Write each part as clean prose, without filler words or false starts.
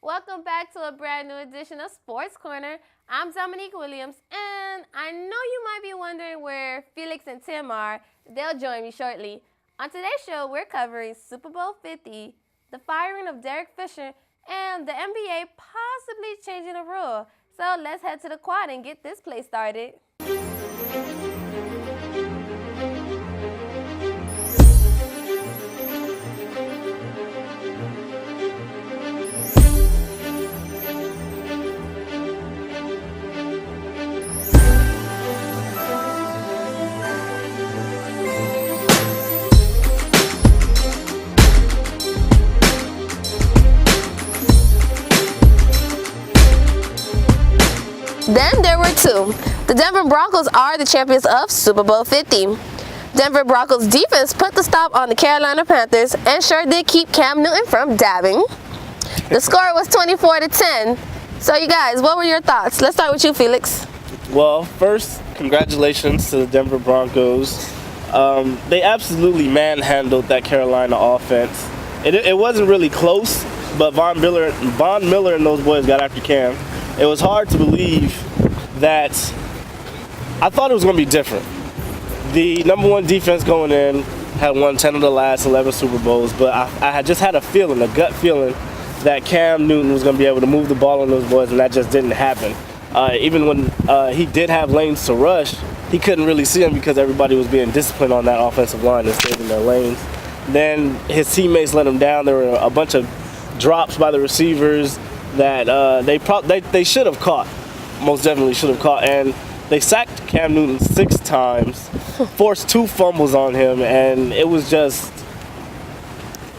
Welcome back to a brand new edition of Sports Corner. I'm Dominique Williams, and I know you might be wondering where Felix and Tim are. They'll join me shortly. On today's show, we're covering Super Bowl 50, the firing of Derrick Fisher, and the NBA possibly changing a rule. So let's head to the quad and get this play started. Then there were two. The Denver Broncos are the champions of Super Bowl 50. Denver Broncos defense put the stop on the Carolina Panthers and sure did keep Cam Newton from dabbing. The score was 24-10. So you guys, what were your thoughts? Let's start with you, Felix. Well, first, congratulations to the Denver Broncos. They absolutely manhandled that Carolina offense. It wasn't really close, but Von Miller and those boys got after Cam. It was hard to believe that. I thought it was going to be different. The number one defense going in had won 10 of the last 11 Super Bowls, but I had just had a gut feeling that Cam Newton was going to be able to move the ball on those boys, and that just didn't happen. Even when he did have lanes to rush, he couldn't really see them because everybody was being disciplined on that offensive line and stayed in their lanes. Then his teammates let him down. There were a bunch of drops by the receivers that they should have caught, most definitely should have caught, and they sacked Cam Newton 6 times, forced 2 fumbles on him, and it was just,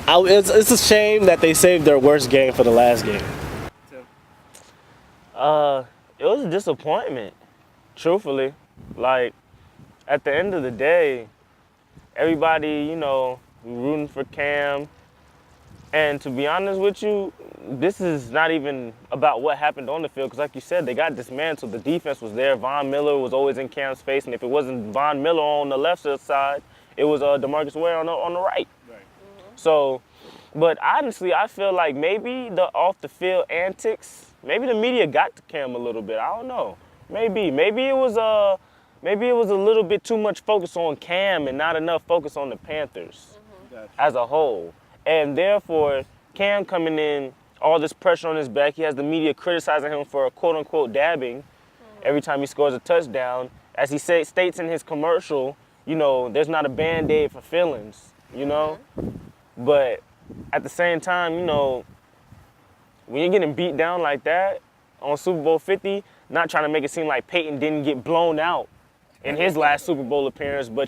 it's a shame that they saved their worst game for the last game. It was a disappointment, truthfully. Like, at the end of the day, everybody, rooting for Cam. And to be honest with you, this is not even about what happened on the field, because like you said, they got dismantled. The defense was there. Von Miller was always in Cam's face, and if it wasn't Von Miller on the left side, it was DeMarcus Ware on the right. So, but honestly, I feel like maybe the off-the-field antics, maybe the media got to Cam a little bit. I don't know. Maybe it was a little bit too much focus on Cam and not enough focus on the Panthers as a whole. And therefore, Cam coming in, all this pressure on his back, he has the media criticizing him for quote-unquote dabbing every time he scores a touchdown. As he states in his commercial, there's not a Band-Aid for feelings, But at the same time, when you're getting beat down like that on Super Bowl 50, not trying to make it seem like Peyton didn't get blown out in his last Super Bowl appearance, but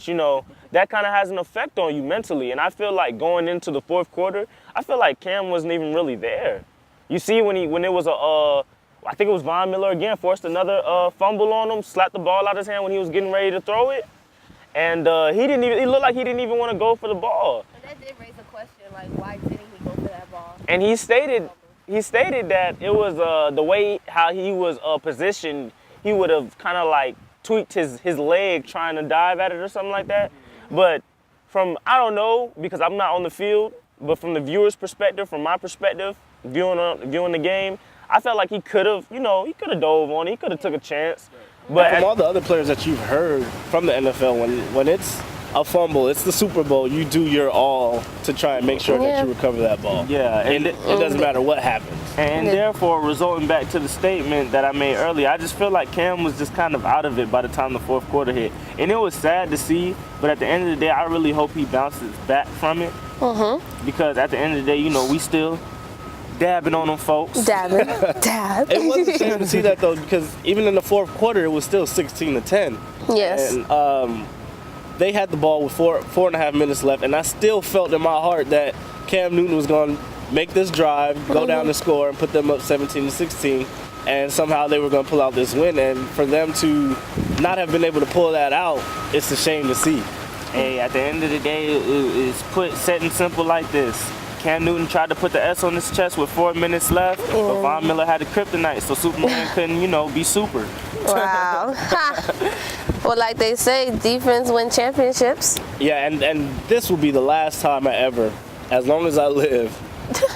that kind of has an effect on you mentally. And I feel like going into the fourth quarter, I feel like Cam wasn't even really there. You see when it was I think it was Von Miller again, forced another fumble on him, slapped the ball out of his hand when he was getting ready to throw it. And it looked like he didn't even want to go for the ball. But that did raise a question, like why didn't he go for that ball? And he stated that it was the way how he was positioned, he would have kind of like tweaked his leg trying to dive at it or something like that. But I don't know, because I'm not on the field, but from the viewer's perspective, from my perspective, viewing the game, I felt like he could have dove on it, he could have took a chance. But from all the other players that you've heard from the NFL, when it's a fumble, it's the Super Bowl, you do your all to try and make sure that you recover that ball. Yeah. And it doesn't matter what happens. And therefore, resulting back to the statement that I made earlier, I just feel like Cam was just kind of out of it by the time the fourth quarter hit. And it was sad to see, but at the end of the day, I really hope he bounces back from it. Because at the end of the day, we still dabbing on them folks. Dab. It was a shame to see that, though, because even in the fourth quarter, it was still 16-10. Yes. And they had the ball with 4.5 minutes left, and I still felt in my heart that Cam Newton was going to make this drive, go down the score, and put them up 17-16, and somehow they were going to pull out this win. And for them to not have been able to pull that out, it's a shame to see. Hey, at the end of the day, it's set and simple like this. Cam Newton tried to put the S on his chest with 4 minutes left, but Von Miller had the kryptonite, so Superman couldn't, be super. Wow. Well, like they say, defense win championships. Yeah, and this will be the last time I ever, as long as I live,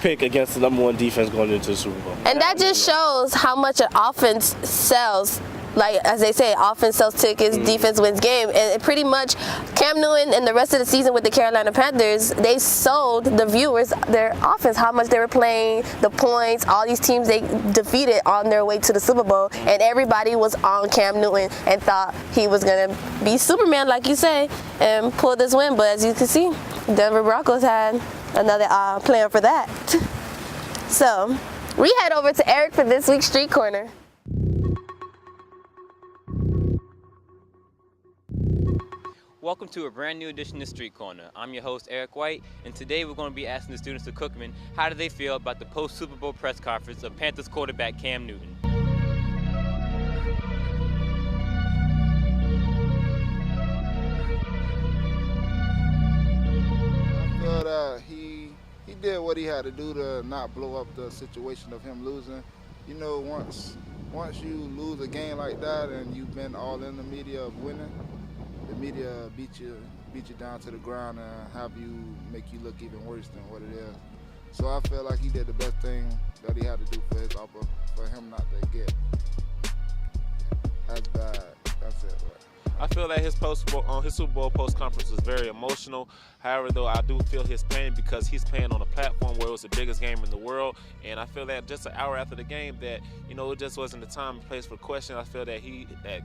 pick against the #1 defense going into the Super Bowl. And that just shows how much an offense sells. Like, as they say, offense sells tickets, defense wins game. And pretty much Cam Newton and the rest of the season with the Carolina Panthers, they sold the viewers their offense, how much they were playing, the points, all these teams they defeated on their way to the Super Bowl. And everybody was on Cam Newton and thought he was going to be Superman, like you say, and pull this win. But as you can see, Denver Broncos had another plan for that. So we head over to Eric for this week's Street Corner. Welcome to a brand new edition of Street Corner. I'm your host, Eric White, and today we're going to be asking the students of Cookman how do they feel about the post-Super Bowl press conference of Panthers quarterback Cam Newton. I feel that he did what he had to do to not blow up the situation of him losing. You know, once you lose a game like that and you've been all in the media of winning, the media beat you down to the ground and make you look even worse than what it is. So I feel like he did the best thing that he had to do for his offer, for him not to get as bad. That's it. Right? I feel that his Super Bowl post conference was very emotional. However, though, I do feel his pain because he's playing on a platform where it was the biggest game in the world, and I feel that just an hour after the game that it just wasn't the time and place for question. I feel that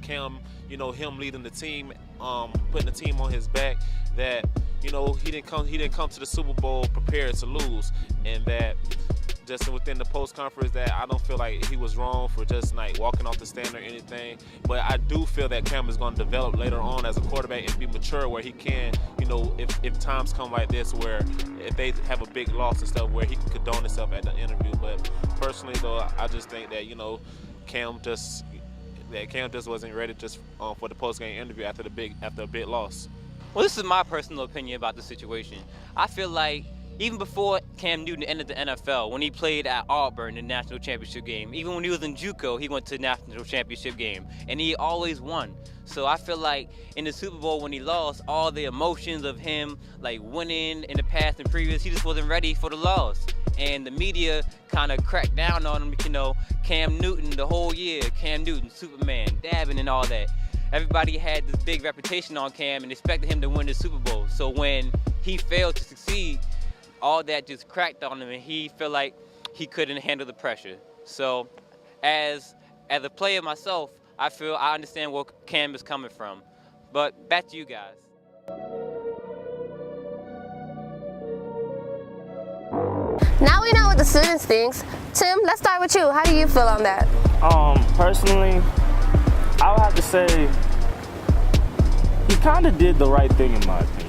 Cam, him leading the team, putting the team on his back, that he didn't come to the Super Bowl prepared to lose, and that just within the post conference that I don't feel like he was wrong for just like walking off the stand or anything. But I do feel that Cam is going to develop later on as a quarterback and be mature where he can, if times come like this where if they have a big loss and stuff where he can condone himself at the interview. But personally though, I just think that Cam just wasn't ready just for the post game interview after a big loss. Well, this is my personal opinion about the situation. I feel like even before Cam Newton entered the NFL, when he played at Auburn in the national championship game, even when he was in JUCO, he went to the national championship game, and he always won. So I feel like in the Super Bowl when he lost, all the emotions of him like winning in the past and previous, he just wasn't ready for the loss. And the media kind of cracked down on him, Cam Newton the whole year, Cam Newton, Superman, dabbing and all that. Everybody had this big reputation on Cam and expected him to win the Super Bowl. So when he failed to succeed, all that just cracked on him and he felt like he couldn't handle the pressure. So as a player myself, I understand where Cam is coming from. But back to you guys. Now we know what the students thinks. Tim, let's start with you. How do you feel on that? Personally, I would have to say he kind of did the right thing in my opinion.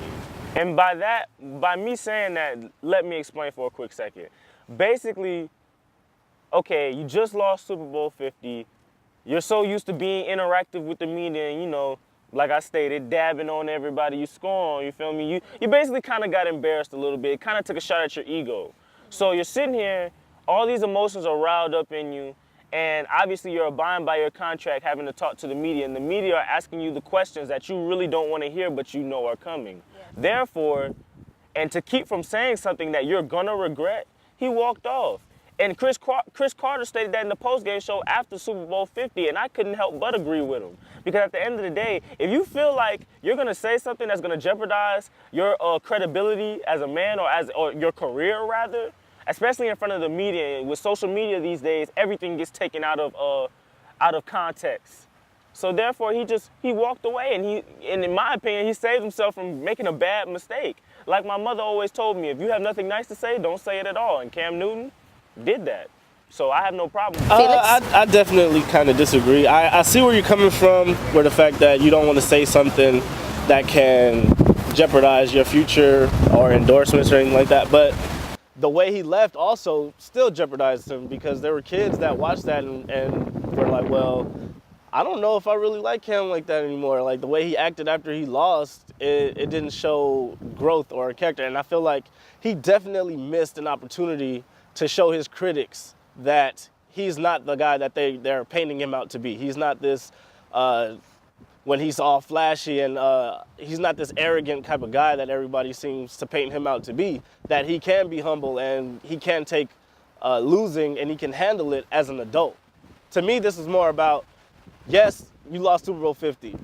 And by me saying that, let me explain for a quick second. Basically, okay, you just lost Super Bowl 50. You're so used to being interactive with the media and, like I stated, dabbing on everybody you score on, you feel me? You basically kind of got embarrassed a little bit, kind of took a shot at your ego. So you're sitting here, all these emotions are riled up in you, and obviously you're abiding by your contract having to talk to the media, and the media are asking you the questions that you really don't want to hear but are coming. Yes. Therefore, and to keep from saying something that you're gonna regret, he walked off. And Chris Carter stated that in the postgame show after Super Bowl 50, and I couldn't help but agree with him. Because at the end of the day, if you feel like you're gonna say something that's gonna jeopardize your credibility as a man or your career rather, especially in front of the media, with social media these days, everything gets taken out of context. So therefore, he walked away, and in my opinion, he saved himself from making a bad mistake. Like my mother always told me, if you have nothing nice to say, don't say it at all. And Cam Newton did that. So I have no problem. I definitely kind of disagree. I see where you're coming from, where the fact that you don't want to say something that can jeopardize your future or endorsements or anything like that. But the way he left also still jeopardized him because there were kids that watched that and were like, well, I don't know if I really like him like that anymore. Like the way he acted after he lost, it didn't show growth or character. And I feel like he definitely missed an opportunity to show his critics that he's not the guy that they're painting him out to be. He's not this when he's all flashy and he's not this arrogant type of guy that everybody seems to paint him out to be, that he can be humble and he can take losing and he can handle it as an adult. To me, this is more about, yes, you lost Super Bowl 50.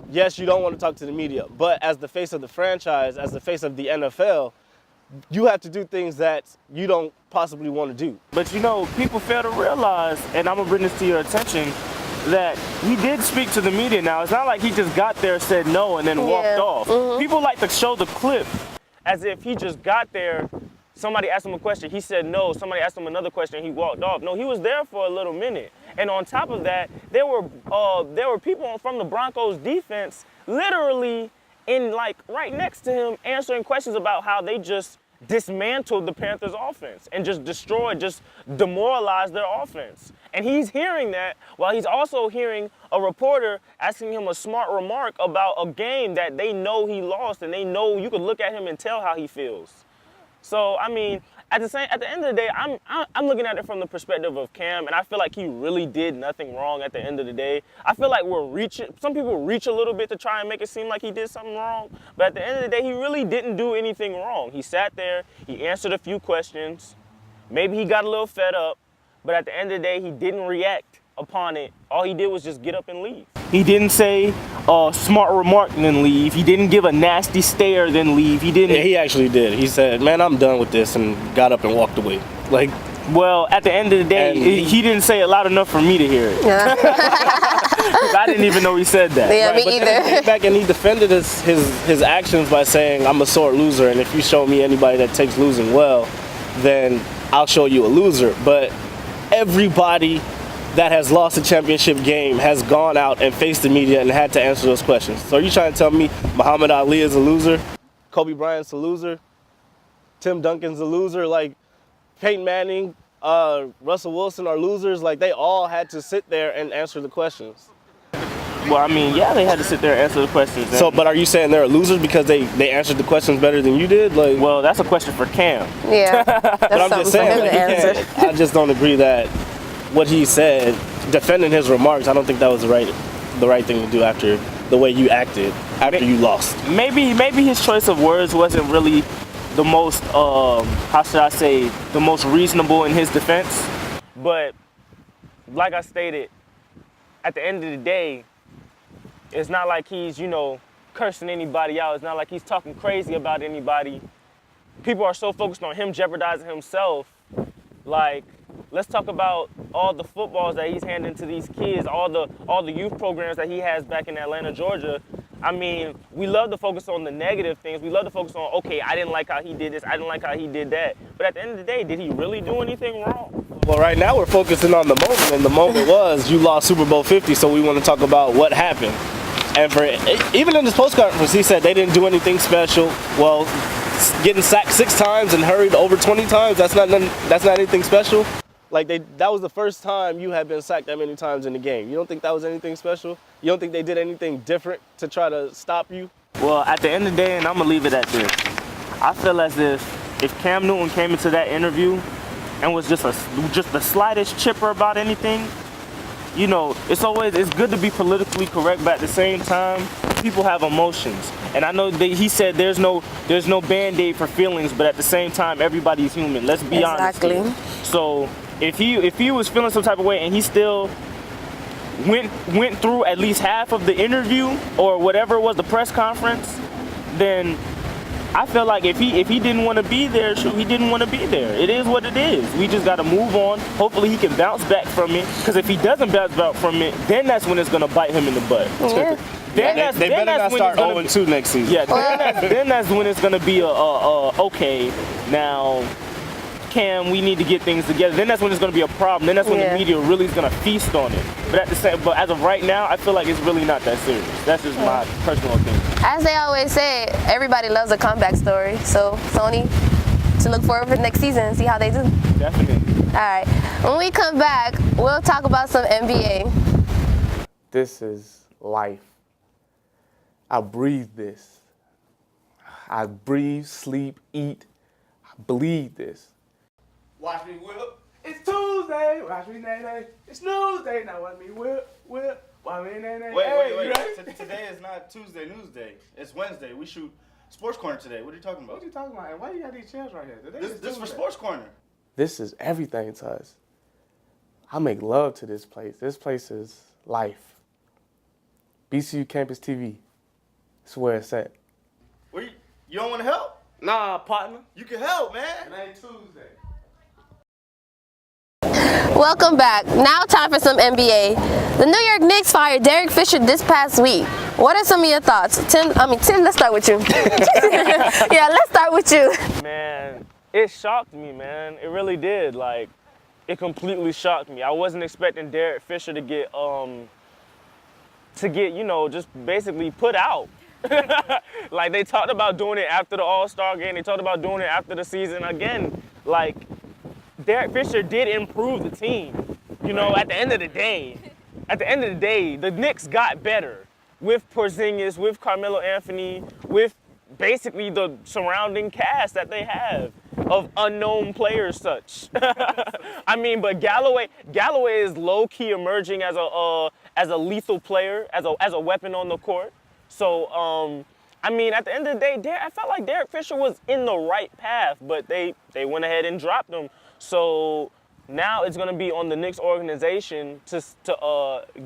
Yes, you don't want to talk to the media, but as the face of the franchise, as the face of the NFL, you have to do things that you don't possibly want to do. But you know, people fail to realize, and I'm gonna bring this to your attention, that he did speak to the media now. It's not like he just got there, said no, and then walked off. People like to show the clip as if he just got there, somebody asked him a question, he said no, somebody asked him another question, he walked off. No, he was there for a little minute. And on top of that, there were people from the Broncos defense literally in like right next to him answering questions about how they just dismantled the Panthers offense and just destroyed, just demoralized their offense. And he's hearing that while he's also hearing a reporter asking him a smart remark about a game that they know he lost, and they know you could look at him and tell how he feels. So, I mean, at the end of the day, I'm looking at it from the perspective of Cam, and I feel like he really did nothing wrong at the end of the day. I feel like some people reach a little bit to try and make it seem like he did something wrong, but at the end of the day, he really didn't do anything wrong. He sat there, he answered a few questions, maybe he got a little fed up, but at the end of the day, he didn't react upon it. All he did was just get up and leave. He didn't say a smart remark and then leave. He didn't give a nasty stare then leave. He didn't. Yeah, he actually did. He said, man, I'm done with this, and got up and walked away. Like, well, at the end of the day, he didn't say it loud enough for me to hear it. I didn't even know he said that. Yeah, right? me but either. Then he came back and he defended his actions by saying, I'm a sore loser, and if you show me anybody that takes losing well, then I'll show you a loser. But everybody that has lost a championship game has gone out and faced the media and had to answer those questions. So are you trying to tell me Muhammad Ali is a loser? Kobe Bryant's a loser? Tim Duncan's a loser? Like, Peyton Manning, Russell Wilson are losers? Like, they all had to sit there and answer the questions. Well, I mean, yeah, they had to sit there and answer the questions. So, but are you saying they're losers because they answered the questions better than you did? Like, well, that's a question for Cam. Yeah. but I'm just saying, like, I just don't agree that what he said, defending his remarks, I don't think that was the right thing to do after the way you acted after you lost. Maybe his choice of words wasn't really the most, how should I say, the most reasonable in his defense. But like I stated, at the end of the day, it's not like he's, you know, cursing anybody out. It's not like he's talking crazy about anybody. People are so focused on him jeopardizing himself. Like, let's talk about all the footballs that he's handing to these kids, all the youth programs that he has back in Atlanta, Georgia. I mean, we love to focus on the negative things. We love to focus on, okay, I didn't like how he did this. I didn't like how he did that. But at the end of the day, did he really do anything wrong? Well, right now we're focusing on the moment, and the moment was you lost Super Bowl 50, so we want to talk about what happened. And for even in this post conference, he said they didn't do anything special. Well, getting sacked 6 times and hurried over 20 times, that's not anything special. Like, that was the first time you had been sacked that many times in the game. You don't think that was anything special? You don't think they did anything different to try to stop you? Well, at the end of the day, and I'm going to leave it at this, I feel as if Cam Newton came into that interview and was just the slightest chipper about anything, you know, it's good to be politically correct, but at the same time, people have emotions. And I know that he said there's no Band-Aid for feelings, but at the same time, everybody's human. Let's be honest. Exactly. So if he was feeling some type of way and he still went through at least half of the interview or whatever it was, the press conference, then I feel like if he didn't want to be there, he didn't want to be there. It is what it is. We just got to move on. Hopefully he can bounce back from it, because if he doesn't bounce back from it, then that's when it's going to bite him in the butt. Yeah. They better not start 0-2 next season. Yeah, then that's when it's going to be okay, now Cam, we need to get things together. Then that's when it's going to be a problem. Then that's when the media really is going to feast on it. But as of right now, I feel like it's really not that serious. That's just my personal opinion. As they always say, everybody loves a comeback story. So, Sony, to look forward for next season and see how they do. Definitely. All right. When we come back, we'll talk about some NBA. This is life. I breathe this. I breathe, sleep, eat, bleed this. Watch me whip. It's Tuesday. Watch me nay nay. It's Tuesday. Now watch me whip. Wait. Today is not Tuesday News Day. It's Wednesday. We shoot Sports Corner today. What are you talking about? What you talking about? And why you got these chairs right here? This is for Sports Corner. This is everything to us. I make love to this place. This place is life. BCU Campus TV. That's where it's at. You don't want to help? Nah, partner. You can help, man. It ain't Tuesday. Welcome back. Now time for some NBA. The New York Knicks fired Derrick Fisher this past week. What are some of your thoughts? Tim, let's start with you. Yeah, let's start with you. Man, it shocked me, man. It really did. Like, it completely shocked me. I wasn't expecting Derrick Fisher to get, just basically put out. Like, they talked about doing it after the All-Star game. They talked about doing it after the season. Again, like, Derrick Fisher did improve the team. At the end of the day, the Knicks got better with Porzingis, with Carmelo Anthony, with basically the surrounding cast that they have of unknown players such. But Galloway is low-key emerging as a lethal player, as a weapon on the court. So, at the end of the day, I felt like Derrick Fisher was in the right path, but they went ahead and dropped him. So now it's going to be on the Knicks organization to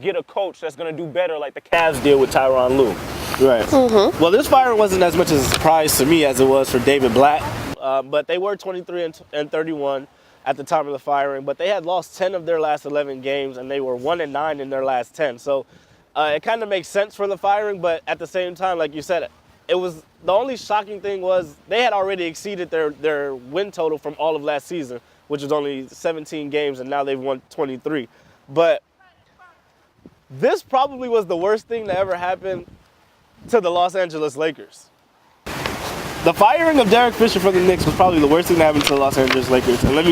get a coach that's going to do better like the Cavs did with Tyronn Lue. Right. Mm-hmm. Well, this firing wasn't as much of a surprise to me as it was for David Blatt, but they were 23-31 at the time of the firing, but they had lost 10 of their last 11 games, and they were 1-9 in their last 10. So it kind of makes sense for the firing, but at the same time, like you said, the only shocking thing was they had already exceeded their win total from all of last season, which was only 17 games, and now they've won 23. But this probably was the worst thing to ever happen to the Los Angeles Lakers. The firing of Derrick Fisher from the Knicks was probably the worst thing to happen to the Los Angeles Lakers. And let me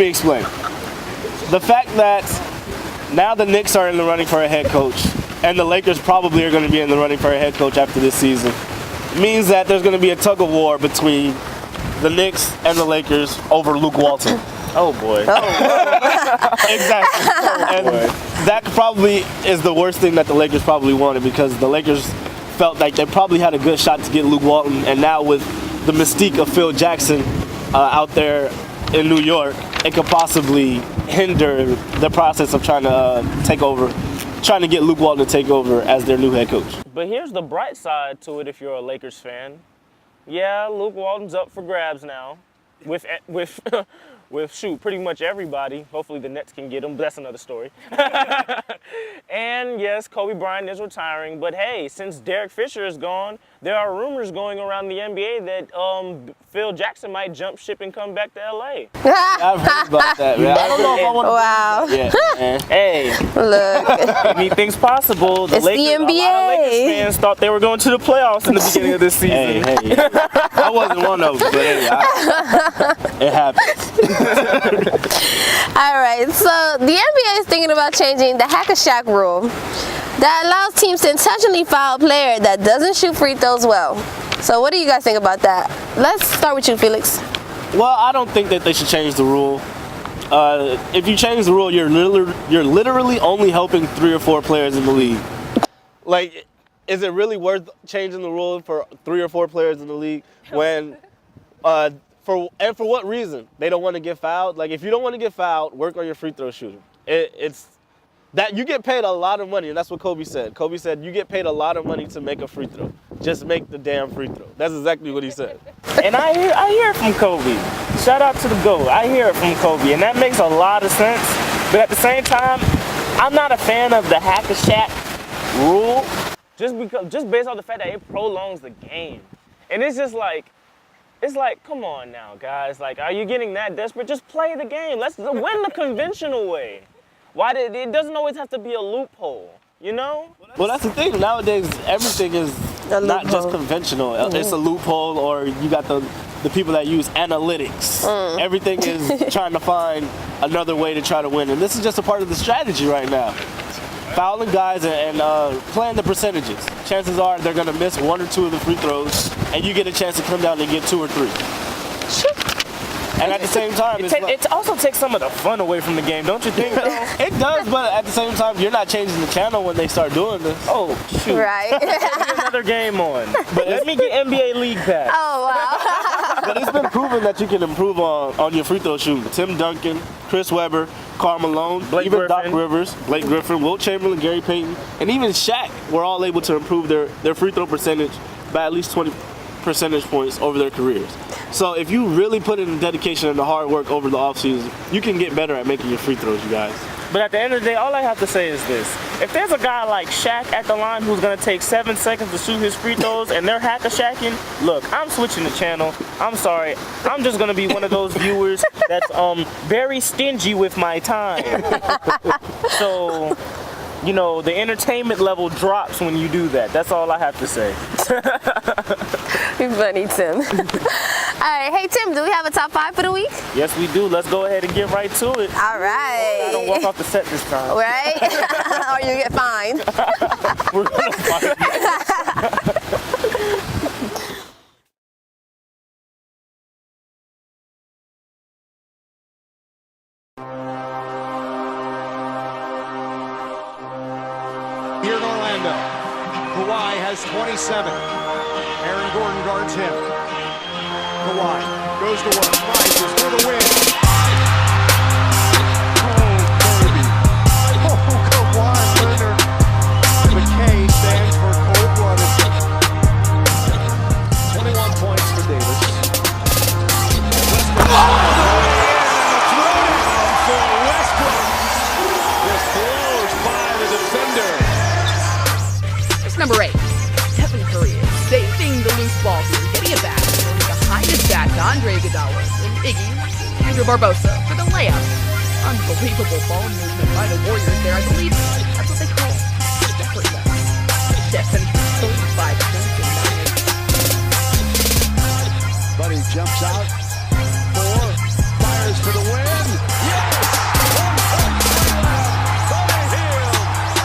explain. The fact that now the Knicks are in the running for a head coach, and the Lakers probably are going to be in the running for a head coach after this season, means that there's going to be a tug of war between the Knicks and the Lakers over Luke Walton. Oh boy. Exactly. And that probably is the worst thing that the Lakers probably wanted, because the Lakers felt like they probably had a good shot to get Luke Walton, and now with the mystique of Phil Jackson out there in New York, it could possibly hinder the process of trying to get Luke Walton to take over as their new head coach. But here's the bright side to it if you're a Lakers fan. Yeah, Luke Walton's up for grabs now with pretty much everybody. Hopefully the Nets can get him, but that's another story. And yes, Kobe Bryant is retiring, but hey, since Derrick Fisher is gone, there are rumors going around the NBA that Phil Jackson might jump ship and come back to LA. I've heard about that, man. I don't know if I want to. Wow. Yeah, man. Hey, Look. anything's possible. It's the NBA. A lot of Lakers fans thought they were going to the playoffs in the beginning of this season. Hey. I wasn't one of them, but hey, it happens. All right, so the NBA is thinking about changing the hack-a-Shaq rule that allows teams to intentionally foul a player that doesn't shoot free throws well. So what do you guys think about that? Let's start with you, Felix. Well, I don't think that they should change the rule. If you change the rule, you're literally only helping 3 or 4 players in the league. Like, is it really worth changing the rule for 3 or 4 players in the league when for what reason? They don't want to get fouled? Like, if you don't want to get fouled, work on your free throw shooting. It's that you get paid a lot of money, and that's what Kobe said. Kobe said, you get paid a lot of money to make a free throw. Just make the damn free throw. That's exactly what he said. And I hear it from Kobe. Shout out to the GOAT. I hear it from Kobe, and that makes a lot of sense. But at the same time, I'm not a fan of the hack-a-Shaq rule, just based on the fact that it prolongs the game. And it's like, come on now, guys. Like, are you getting that desperate? Just play the game. Let's win the conventional way. It doesn't always have to be a loophole, you know? Well, that's the thing. Nowadays, everything is not just conventional. Mm-hmm. It's a loophole, or you got the people that use analytics. Everything is trying to find another way to try to win. And this is just a part of the strategy right now. Fouling guys and playing the percentages. Chances are they're going to miss 1 or 2 of the free throws, and you get a chance to come down and get 2 or 3. And at the same time, It also takes some of the fun away from the game, don't you think? it does, but at the same time, you're not changing the channel when they start doing this. Oh, shoot. Right. Another game on. But let me get NBA League Pass. Oh, wow. But it's been proven that you can improve on your free throw shooting. Tim Duncan, Chris Webber, Karl Malone, Blake even Griffin. Doc Rivers, Blake Griffin, Wilt Chamberlain, Gary Payton, and even Shaq were all able to improve their free throw percentage by at least 20 percentage points over their careers. So if you really put in the dedication and the hard work over the offseason, you can get better at making your free throws, you guys. But at the end of the day, all I have to say is this. If there's a guy like Shaq at the line who's going to take 7 seconds to shoot his free throws and they're hack-a-shacking, look, I'm switching the channel. I'm sorry. I'm just going to be one of those viewers that's very stingy with my time. So, you know, the entertainment level drops when you do that. That's all I have to say. You're funny, Tim. All right. Hey, Tim, do we have a top 5 for the week? Yes, we do. Let's go ahead and get right to it. All right. I don't walk off the set this time. Right? Or you get fined. We're going to fight. Here in Orlando, Kawhi has 27. Aaron Gordon guards him. Kawhi goes to work, rises for the win. Oh, baby. Oh, Kawhi Leonard. The K stands for cold-blooded. 21 points for Davis. Just blows by the defender. Number 8, Stephen Curry is saving the loose ball here, getting it back, behind his back to Andre Iguodala and Iggy, Andrew Barbosa for the layup. Unbelievable ball movement by the Warriors there. I believe that's what they call Stephen. Stephen 35 points in 9. Buddy jumps out, 4, fires for the win. Yes! 1 point left. Buddy Hield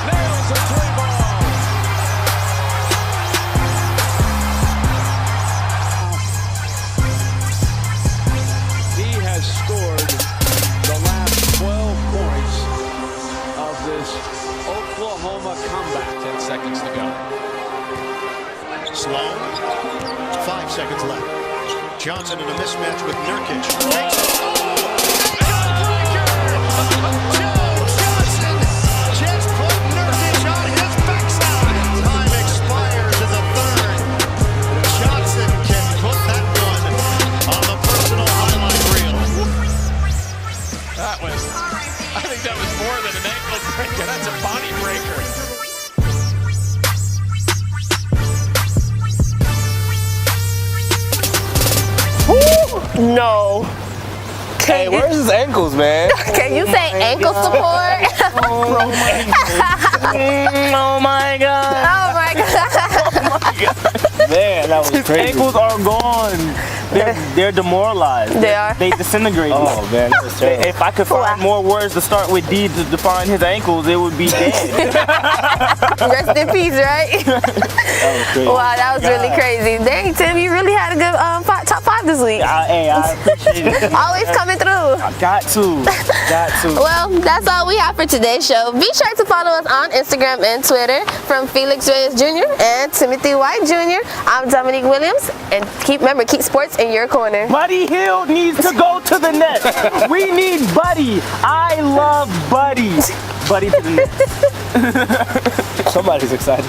nails a 3-ball. He has scored the last 12 points of this Oklahoma comeback. 10 seconds to go. Slow. 5 seconds left. Johnson in a mismatch with Nurkic. Takes it. Johnson just put Nurkic on his backside. Time expires in the third. Johnson can put that one on the personal highlight reel. I think that was more than an ankle breaker. That's a body breaker. No. Hey, where's his ankles, man? Can you say ankle support? Oh my God. Oh, my God. Man, that was His crazy. ankles are gone. They're demoralized. They are. They disintegrated. Oh, man, that was terrible. If I could find more words to start with D to define his ankles, it would be dead. Rest in peace, right? That was crazy. Wow, that was really crazy. Dang, Tim, you really had a good top 5 this week. I appreciate it. Always coming through. Got to. Well, that's all we have for today's show. Be sure to follow us on Instagram and Twitter. From Felix Reyes Jr. and Timothy White Jr., I'm Dominique Williams. And remember, keep sports in your corner. Buddy Hield needs to go to the net. We need Buddy. I love Buddy. Buddy to the net. Somebody's excited.